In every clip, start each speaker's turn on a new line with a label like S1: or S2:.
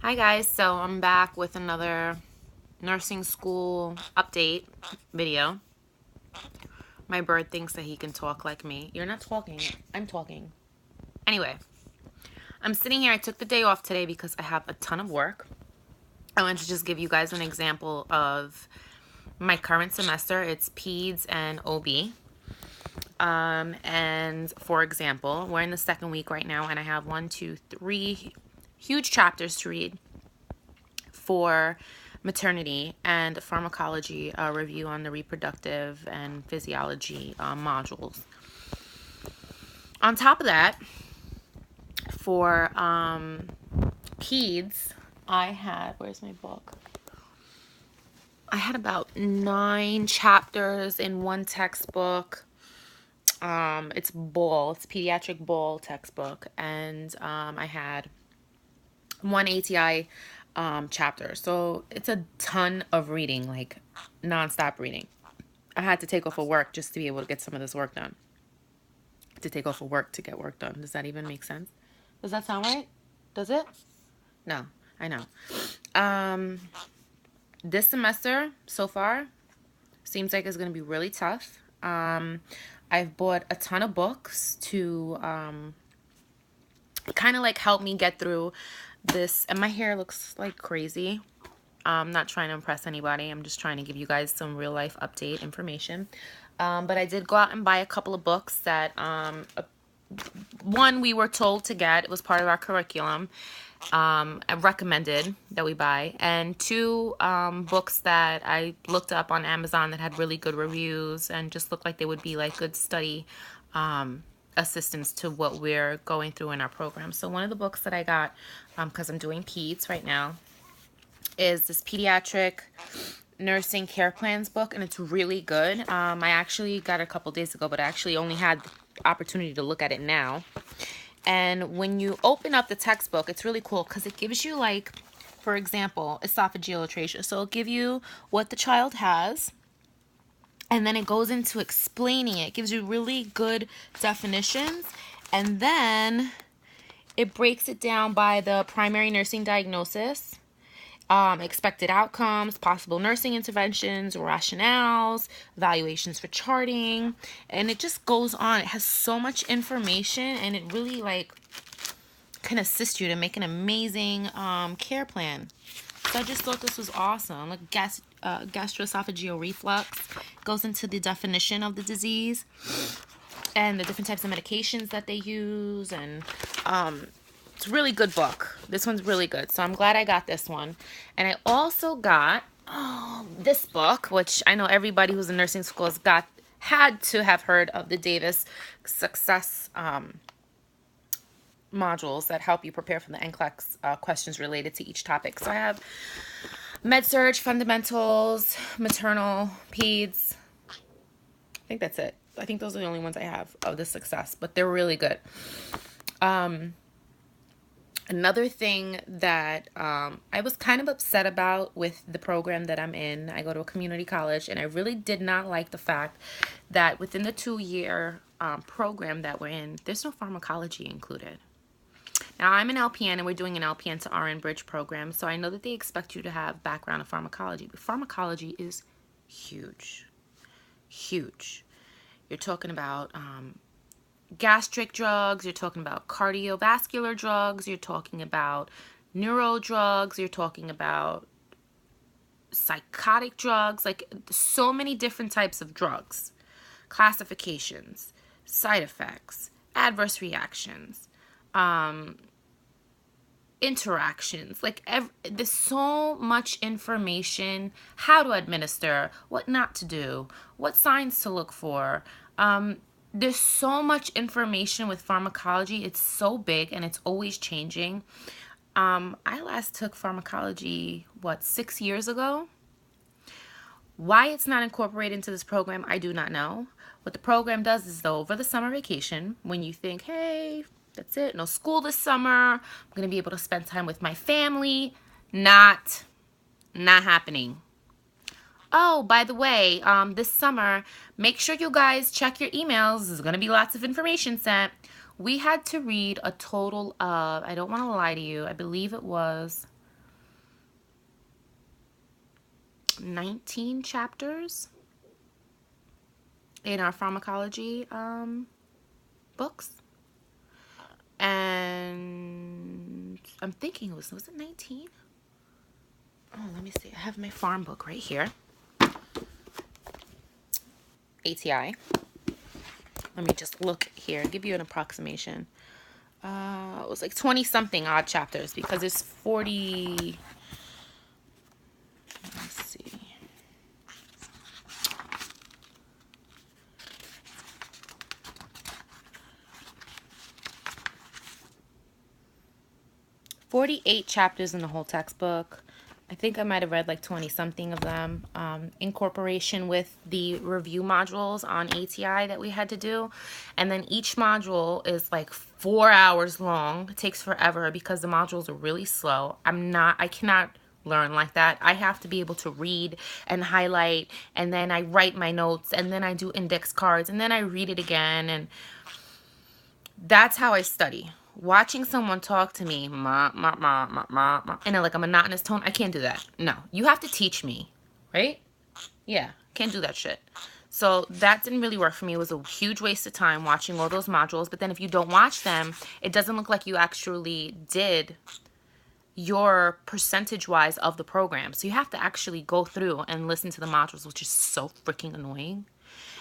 S1: Hi guys, so I'm back with another nursing school update video. My bird thinks that he can talk like me. You're not talking, I'm talking. Anyway, I'm sitting here. I took the day off today because I have a ton of work. I want to just give you guys an example of my current semester. It's peds and OB. And for example, we're in the second week right now, and I have 3 huge chapters to read for maternity and pharmacology, review on the reproductive and physiology modules. On top of that, for peds, where's my book? I had about 9 chapters in one textbook. It's pediatric ball textbook, and I had 1 ATI chapter. So it's a ton of reading, like nonstop reading. I had to take off of work just to be able to get some of this work done. To take off of work to get work done. Does that even make sense? Does that sound right? Does it? No, I know. This semester so far seems like it's going to be really tough. I've bought a ton of books to kind of like help me get through this. And my hair looks like crazy. I'm not trying to impress anybody. I'm just trying to give you guys some real life update information. But I did go out and buy a couple of books that, one, we were told to get. It was part of our curriculum. I recommended that we buy. And 2, books that I looked up on Amazon that had really good reviews and just looked like they would be like good study assistance to what we're going through in our program. So one of the books that I got, because I'm doing peds right now, is this pediatric nursing care plans book, and it's really good. I actually got it a couple days ago, but I actually only had the opportunity to look at it now. And when you open up the textbook, it's really cool because it gives you, like, for example, esophageal atresia. So it'll give you what the child has, and then it goes into explaining it. It gives you really good definitions, and then it breaks it down by the primary nursing diagnosis, expected outcomes, possible nursing interventions, rationales, evaluations for charting, and it just goes on. It has so much information, and it really like can assist you to make an amazing care plan. So I just thought this was awesome. Like gastroesophageal reflux goes into the definition of the disease and the different types of medications that they use, and it's a really good book. This one's really good. So I'm glad I got this one. And I also got this book, which I know everybody who's in nursing school had to have heard of, the Davis Success modules that help you prepare for the NCLEX questions related to each topic. So I have Med-Surg, Fundamentals, Maternal, Peds. I think that's it. I think those are the only ones I have of the Success, but they're really good. Another thing that I was kind of upset about with the program that I'm in, I go to a community college, and I really did not like the fact that within the 2-year program that we're in, there's no pharmacology included. Now, I'm an LPN, and we're doing an LPN to RN bridge program, so I know that they expect you to have background in pharmacology, but pharmacology is huge, huge. You're talking about gastric drugs, you're talking about cardiovascular drugs, you're talking about neuro drugs, you're talking about psychotic drugs, like so many different types of drugs, classifications, side effects, adverse reactions, interactions, like there's so much information, how to administer, what not to do, what signs to look for. There's so much information with pharmacology. It's so big, and it's always changing. I last took pharmacology, 6 years ago? Why it's not incorporated into this program, I do not know. What the program does is, though, over the summer vacation, when you think, hey, that's it, no school this summer, I'm going to be able to spend time with my family, not happening. Oh, by the way, this summer, make sure you guys check your emails. There's going to be lots of information sent. We had to read a total of, I don't want to lie to you, I believe it was 19 chapters in our pharmacology books. And I'm thinking was it 19? Oh, let me see. I have my farm book right here. ATI. Let me just look here, give you an approximation. It was like 20 something odd chapters because it's 40. Let's see. 48 chapters in the whole textbook. I think I might have read like 20 something of them, incorporation with the review modules on ATI that we had to do. And then each module is like 4 hours long. It takes forever because the modules are really slow. I cannot learn like that. I have to be able to read and highlight, and then I write my notes, and then I do index cards, and then I read it again. And that's how I study. Watching someone talk to me, in a like a monotonous tone, I can't do that. No, you have to teach me, right? Yeah, can't do that shit. So that didn't really work for me. It was a huge waste of time watching all those modules. But then if you don't watch them, it doesn't look like you actually did your percentage-wise of the program. So you have to actually go through and listen to the modules, which is so freaking annoying.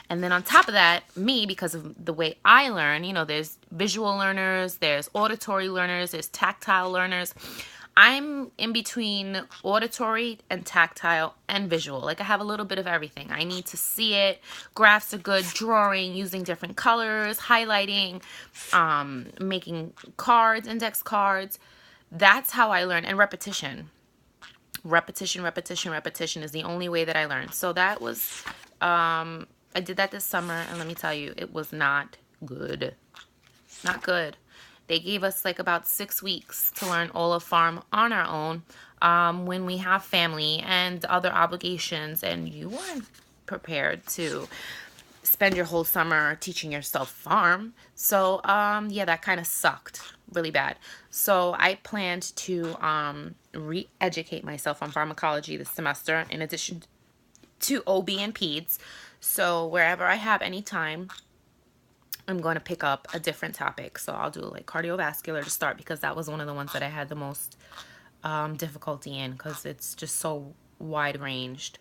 S1: And then on top of that, me, because of the way I learn, you know, there's visual learners, there's auditory learners, there's tactile learners. I'm in between auditory and tactile and visual. Like, I have a little bit of everything. I need to see it. Graphs are good. Drawing, using different colors, highlighting, making cards, index cards. That's how I learn. And repetition. Repetition is the only way that I learn. So that was... I did that this summer, and let me tell you, it was not good. Not good. They gave us like about 6 weeks to learn all of farm on our own when we have family and other obligations, and you weren't prepared to spend your whole summer teaching yourself farm. So, yeah, that kind of sucked really bad. So I planned to re-educate myself on pharmacology this semester in addition to OB and peds. So wherever I have any time, I'm going to pick up a different topic. So I'll do like cardiovascular to start because that was one of the ones that I had the most difficulty in because it's just so wide ranged.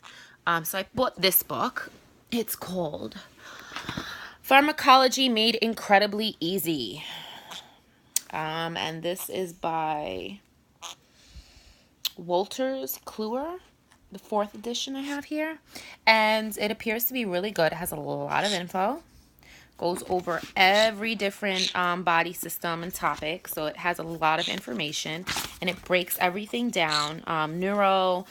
S1: So I bought this book. It's called Pharmacology Made Incredibly Easy. And this is by Wolters Kluwer. The 4th edition I have here, and it appears to be really good. It has a lot of info, goes over every different body system and topic, so it has a lot of information, and it breaks everything down: neuro,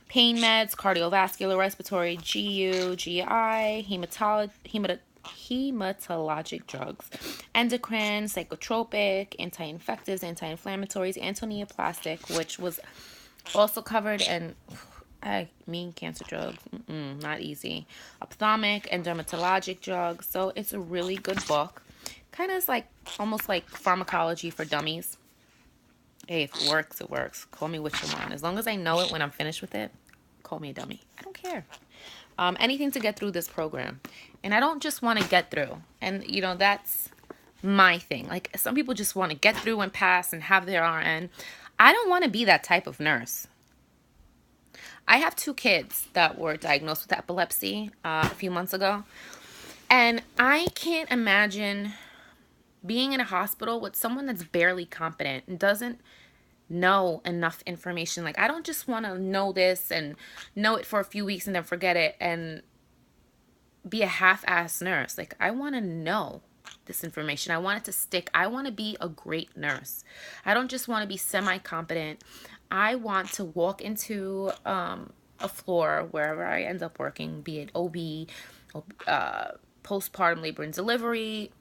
S1: pain meds, cardiovascular, respiratory, GU, GI, hematologic drugs, endocrine, psychotropic, anti-infectives, anti-inflammatories, antineoplastic, which was also covered, and I mean cancer drugs, not easy. Ophthalmic and dermatologic drugs. So it's a really good book. Kind of like almost like pharmacology for dummies. Hey, if it works, it works. Call me what you want. As long as I know it when I'm finished with it, call me a dummy. I don't care. Anything to get through this program. And I don't just want to get through. And, you know, that's my thing. Like, some people just want to get through and pass and have their RN. I don't want to be that type of nurse. I have 2 kids that were diagnosed with epilepsy a few months ago. And I can't imagine being in a hospital with someone that's barely competent and doesn't know enough information. Like, I don't just want to know this and know it for a few weeks and then forget it and be a half-ass nurse. Like, I want to know this information. I want it to stick. I want to be a great nurse. I don't just want to be semi-competent. I want to walk into a floor wherever I end up working, be it OB, postpartum labor and delivery.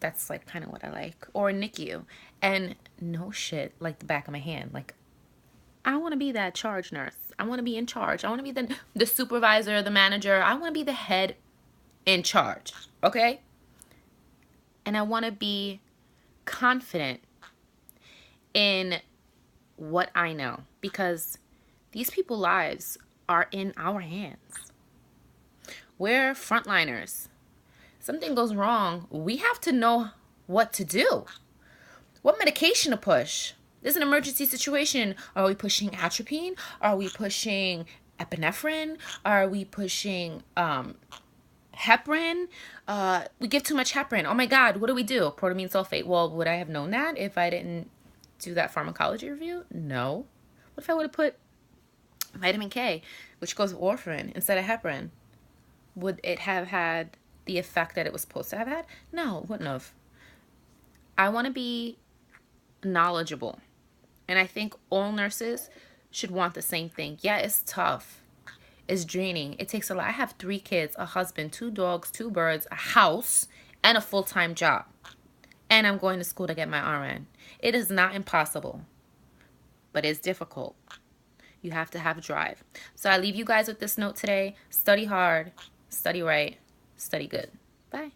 S1: That's like kind of what I like. Or NICU. And no shit like the back of my hand. Like, I want to be that charge nurse. I want to be in charge. I want to be the supervisor, the manager. I want to be the head in charge. Okay? And I want to be confident in what I know, because these people's lives are in our hands. We're frontliners. Something goes wrong, we have to know what to do. What medication to push? There's an emergency situation. Are we pushing atropine? Are we pushing epinephrine? Are we pushing heparin? We give too much heparin. Oh my God, what do we do? Protamine sulfate. Well, would I have known that if I didn't do that pharmacology review? No. What if I would have put vitamin K, which goes with warfarin, instead of heparin? Would it have had the effect that it was supposed to have had? No, it wouldn't have. I want to be knowledgeable. And I think all nurses should want the same thing. Yeah, it's tough. It's draining. It takes a lot. I have 3 kids, a husband, 2 dogs, 2 birds, a house, and a full-time job. And I'm going to school to get my RN. It is not impossible, but it's difficult. You have to have drive. So I leave you guys with this note today. Study hard, study right, study good. Bye.